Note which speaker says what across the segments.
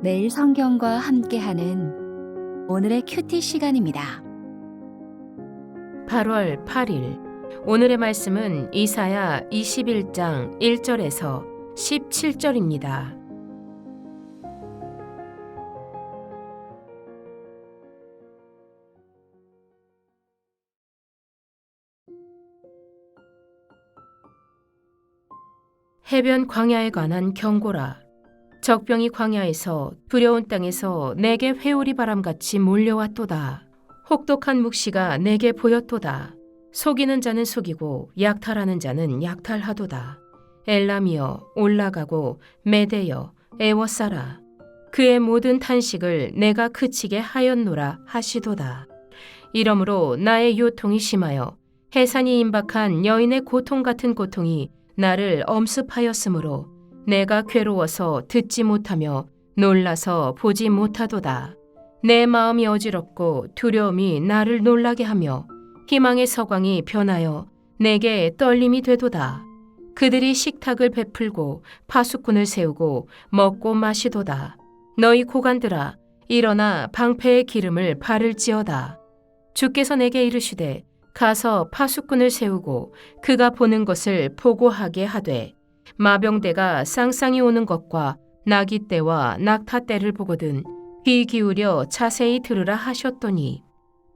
Speaker 1: 매일 성경과 함께하는 오늘의 큐티 시간입니다.
Speaker 2: 8월 8일 오늘의 말씀은 이사야 21장 1절에서 17절입니다. 해변 광야에 관한 경고라. 적병이 광야에서 두려운 땅에서 내게 회오리 바람같이 몰려왔도다. 혹독한 묵시가 내게 보였도다. 속이는 자는 속이고 약탈하는 자는 약탈하도다. 엘람이여 올라가고 메대여 애워싸라. 그의 모든 탄식을 내가 그치게 하였노라 하시도다. 이러므로 나의 요통이 심하여 해산이 임박한 여인의 고통 같은 고통이 나를 엄습하였으므로 내가 괴로워서 듣지 못하며 놀라서 보지 못하도다. 내 마음이 어지럽고 두려움이 나를 놀라게 하며 희망의 서광이 변하여 내게 떨림이 되도다. 그들이 식탁을 베풀고 파수꾼을 세우고 먹고 마시도다. 너희 고관들아 일어나 방패의 기름을 바를지어다. 주께서 내게 이르시되 가서 파수꾼을 세우고 그가 보는 것을 보고하게 하되 마병대가 쌍쌍이 오는 것과 나기 때와 낙타 때를 보거든 귀 기울여 자세히 들으라 하셨더니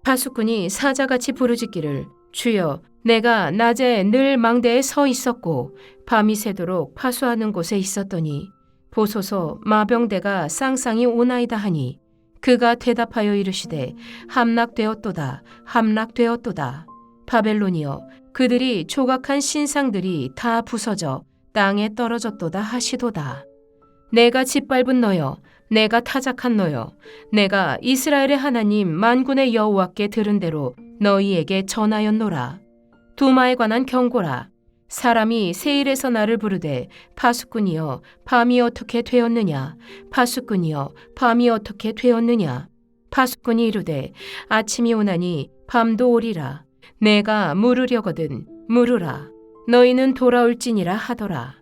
Speaker 2: 파수꾼이 사자같이 부르짖기를 주여 내가 낮에 늘 망대에 서 있었고 밤이 새도록 파수하는 곳에 있었더니 보소서 마병대가 쌍쌍이 오나이다 하니 그가 대답하여 이르시되 함락되었도다 함락되었도다. 바벨론이여 그들이 조각한 신상들이 다 부서져 땅에 떨어졌도다 하시도다. 내가 짓밟은 너여 내가 타작한 너여 내가 이스라엘의 하나님 만군의 여호와께 들은 대로 너희에게 전하였노라. 두마에 관한 경고라. 사람이 세일에서 나를 부르되 파수꾼이여 밤이 어떻게 되었느냐 파수꾼이여 밤이 어떻게 되었느냐. 파수꾼이 이르되 아침이 오나니 밤도 오리라. 내가 물으려거든 물으라. 너희는 돌아올지니라 하더라.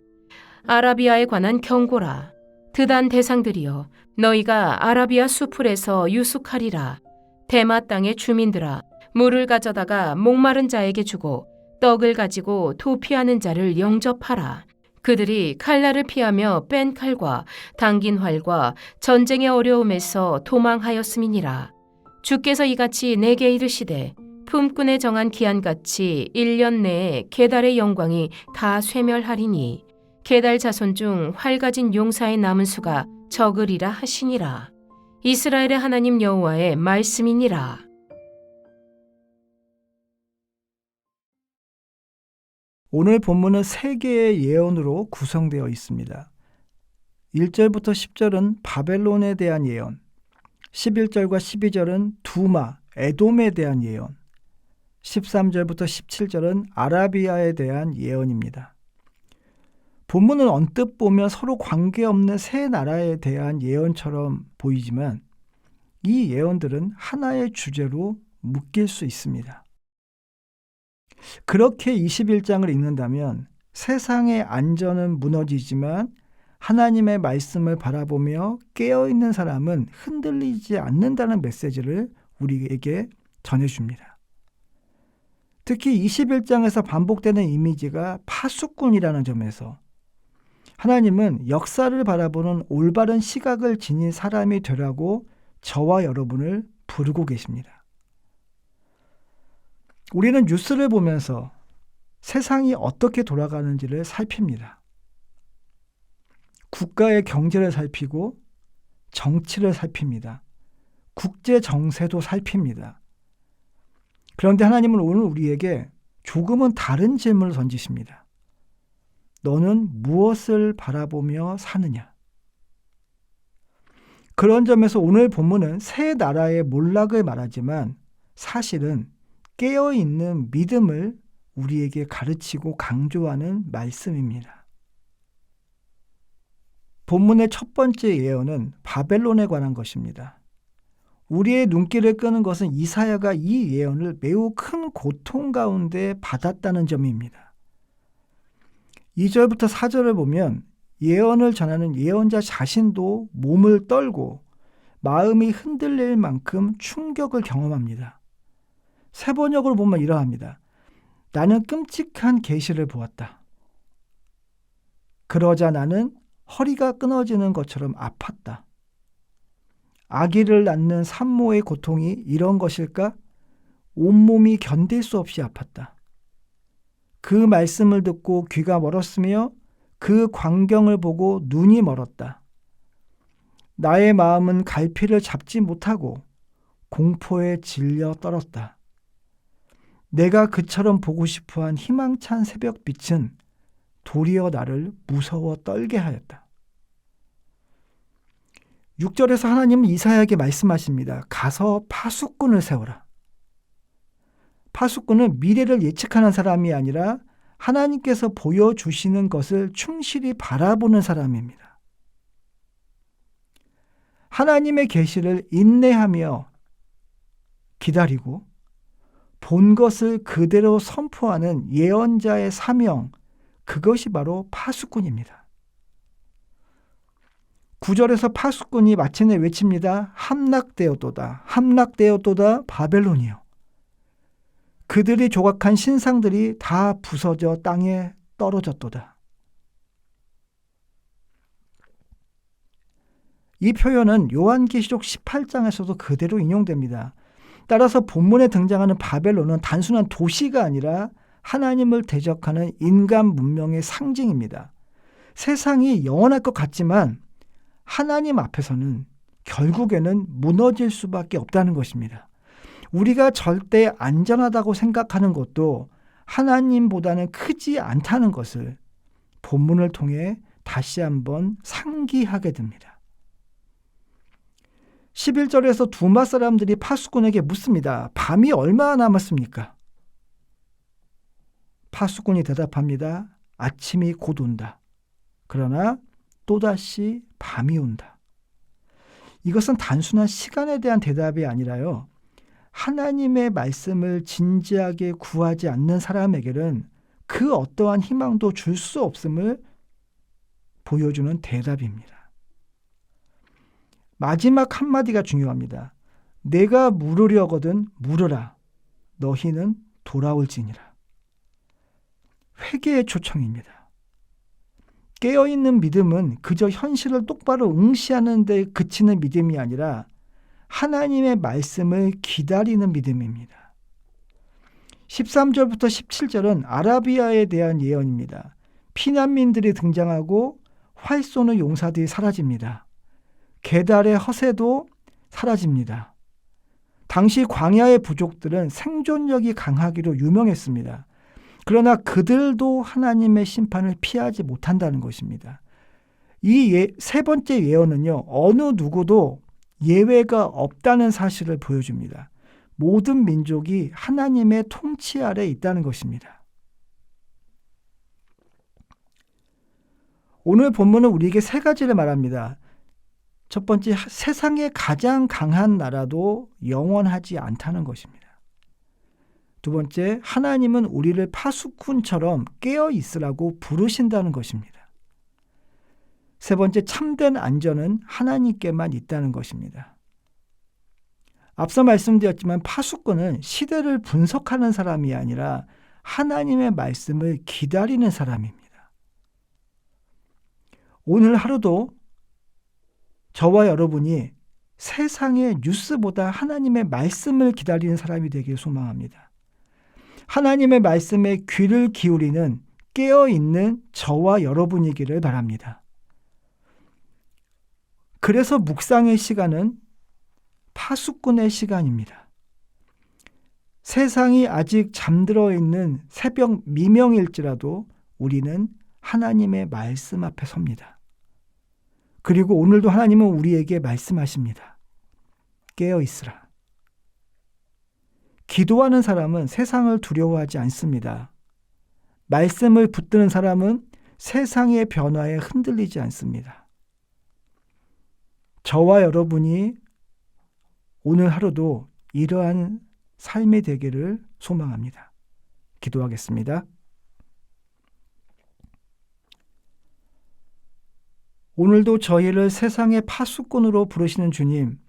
Speaker 2: 아라비아에 관한 경고라. 드단 대상들이여 너희가 아라비아 수풀에서 유숙하리라. 대마 땅의 주민들아 물을 가져다가 목마른 자에게 주고 떡을 가지고 도피하는 자를 영접하라. 그들이 칼날을 피하며 뺀 칼과 당긴 활과 전쟁의 어려움에서 도망하였음이니라. 주께서 이같이 내게 이르시되 품꾼에 정한 기한같이 1년 내에 게달의 영광이 다 쇠멸하리니 게달 자손 중 활 가진 용사의 남은 수가 적으리라 하시니라. 이스라엘의 하나님 여호와의 말씀이니라.
Speaker 3: 오늘 본문은 세 개의 예언으로 구성되어 있습니다. 1절부터 10절은 바벨론에 대한 예언, 11절과 12절은 두마, 에돔에 대한 예언, 13절부터 17절은 아라비아에 대한 예언입니다. 본문은 언뜻 보면 서로 관계없는 세 나라에 대한 예언처럼 보이지만 이 예언들은 하나의 주제로 묶일 수 있습니다. 그렇게 21장을 읽는다면 세상의 안전은 무너지지만 하나님의 말씀을 바라보며 깨어있는 사람은 흔들리지 않는다는 메시지를 우리에게 전해줍니다. 특히 21장에서 반복되는 이미지가 파수꾼이라는 점에서 하나님은 역사를 바라보는 올바른 시각을 지닌 사람이 되라고 저와 여러분을 부르고 계십니다. 우리는 뉴스를 보면서 세상이 어떻게 돌아가는지를 살핍니다. 국가의 경제를 살피고 정치를 살핍니다. 국제 정세도 살핍니다. 그런데 하나님은 오늘 우리에게 조금은 다른 질문을 던지십니다. 너는 무엇을 바라보며 사느냐? 그런 점에서 오늘 본문은 세 나라의 몰락을 말하지만 사실은 깨어있는 믿음을 우리에게 가르치고 강조하는 말씀입니다. 본문의 첫 번째 예언은 바벨론에 관한 것입니다. 우리의 눈길을 끄는 것은 이사야가 이 예언을 매우 큰 고통 가운데 받았다는 점입니다. 2절부터 4절을 보면 예언을 전하는 예언자 자신도 몸을 떨고 마음이 흔들릴 만큼 충격을 경험합니다. 세 번역으로 보면 이러합니다. 나는 끔찍한 계시를 보았다. 그러자 나는 허리가 끊어지는 것처럼 아팠다. 아기를 낳는 산모의 고통이 이런 것일까? 온몸이 견딜 수 없이 아팠다. 그 말씀을 듣고 귀가 멀었으며 그 광경을 보고 눈이 멀었다. 나의 마음은 갈피를 잡지 못하고 공포에 질려 떨었다. 내가 그처럼 보고 싶어한 희망찬 새벽빛은 도리어 나를 무서워 떨게 하였다. 6절에서 하나님은 이사야에게 말씀하십니다. 가서 파수꾼을 세워라. 파수꾼은 미래를 예측하는 사람이 아니라 하나님께서 보여주시는 것을 충실히 바라보는 사람입니다. 하나님의 계시를 인내하며 기다리고 본 것을 그대로 선포하는 예언자의 사명, 그것이 바로 파수꾼입니다. 9절에서 파수꾼이 마침내 외칩니다. 함락되었도다. 함락되었도다. 바벨론이요. 그들이 조각한 신상들이 다 부서져 땅에 떨어졌도다. 이 표현은 요한계시록 18장에서도 그대로 인용됩니다. 따라서 본문에 등장하는 바벨론은 단순한 도시가 아니라 하나님을 대적하는 인간 문명의 상징입니다. 세상이 영원할 것 같지만 하나님 앞에서는 결국에는 무너질 수밖에 없다는 것입니다. 우리가 절대 안전하다고 생각하는 것도 하나님보다는 크지 않다는 것을 본문을 통해 다시 한번 상기하게 됩니다. 11절에서 두마 사람들이 파수꾼에게 묻습니다. 밤이 얼마나 남았습니까? 파수꾼이 대답합니다. 아침이 곧 온다. 그러나 또다시 밤이 온다. 이것은 단순한 시간에 대한 대답이 아니라요. 하나님의 말씀을 진지하게 구하지 않는 사람에게는 그 어떠한 희망도 줄 수 없음을 보여주는 대답입니다. 마지막 한마디가 중요합니다. 내가 물으려거든 물으라. 너희는 돌아올지니라. 회개의 초청입니다. 깨어있는 믿음은 그저 현실을 똑바로 응시하는 데 그치는 믿음이 아니라 하나님의 말씀을 기다리는 믿음입니다. 13절부터 17절은 아라비아에 대한 예언입니다. 피난민들이 등장하고 활 쏘는 용사들이 사라집니다. 게달의 허세도 사라집니다. 당시 광야의 부족들은 생존력이 강하기로 유명했습니다. 그러나 그들도 하나님의 심판을 피하지 못한다는 것입니다. 이 세 번째 예언은요, 어느 누구도 예외가 없다는 사실을 보여줍니다. 모든 민족이 하나님의 통치 아래 있다는 것입니다. 오늘 본문은 우리에게 세 가지를 말합니다. 첫 번째, 세상의 가장 강한 나라도 영원하지 않다는 것입니다. 두 번째, 하나님은 우리를 파수꾼처럼 깨어 있으라고 부르신다는 것입니다. 세 번째, 참된 안전은 하나님께만 있다는 것입니다. 앞서 말씀드렸지만 파수꾼은 시대를 분석하는 사람이 아니라 하나님의 말씀을 기다리는 사람입니다. 오늘 하루도 저와 여러분이 세상의 뉴스보다 하나님의 말씀을 기다리는 사람이 되길 소망합니다. 하나님의 말씀에 귀를 기울이는 깨어있는 저와 여러분이기를 바랍니다. 그래서 묵상의 시간은 파수꾼의 시간입니다. 세상이 아직 잠들어 있는 새벽 미명일지라도 우리는 하나님의 말씀 앞에 섭니다. 그리고 오늘도 하나님은 우리에게 말씀하십니다. 깨어 있으라. 기도하는 사람은 세상을 두려워하지 않습니다. 말씀을 붙드는 사람은 세상의 변화에 흔들리지 않습니다. 저와 여러분이 오늘 하루도 이러한 삶이 되기를 소망합니다. 기도하겠습니다. 오늘도 저희를 세상의 파수꾼으로 부르시는 주님,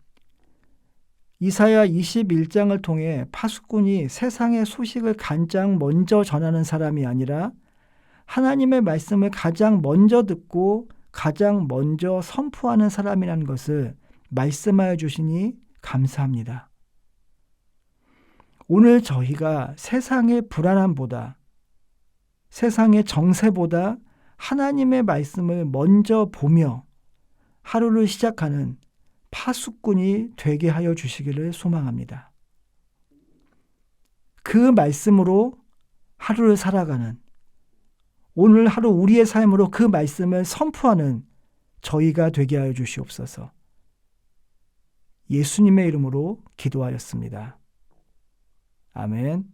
Speaker 3: 이사야 21장을 통해 파수꾼이 세상의 소식을 가장 먼저 전하는 사람이 아니라 하나님의 말씀을 가장 먼저 듣고 가장 먼저 선포하는 사람이라는 것을 말씀하여 주시니 감사합니다. 오늘 저희가 세상의 불안함보다, 세상의 정세보다 하나님의 말씀을 먼저 보며 하루를 시작하는 파수꾼이 되게 하여 주시기를 소망합니다. 그 말씀으로 하루를 살아가는, 오늘 하루 우리의 삶으로 그 말씀을 선포하는 저희가 되게 하여 주시옵소서. 예수님의 이름으로 기도하였습니다. 아멘.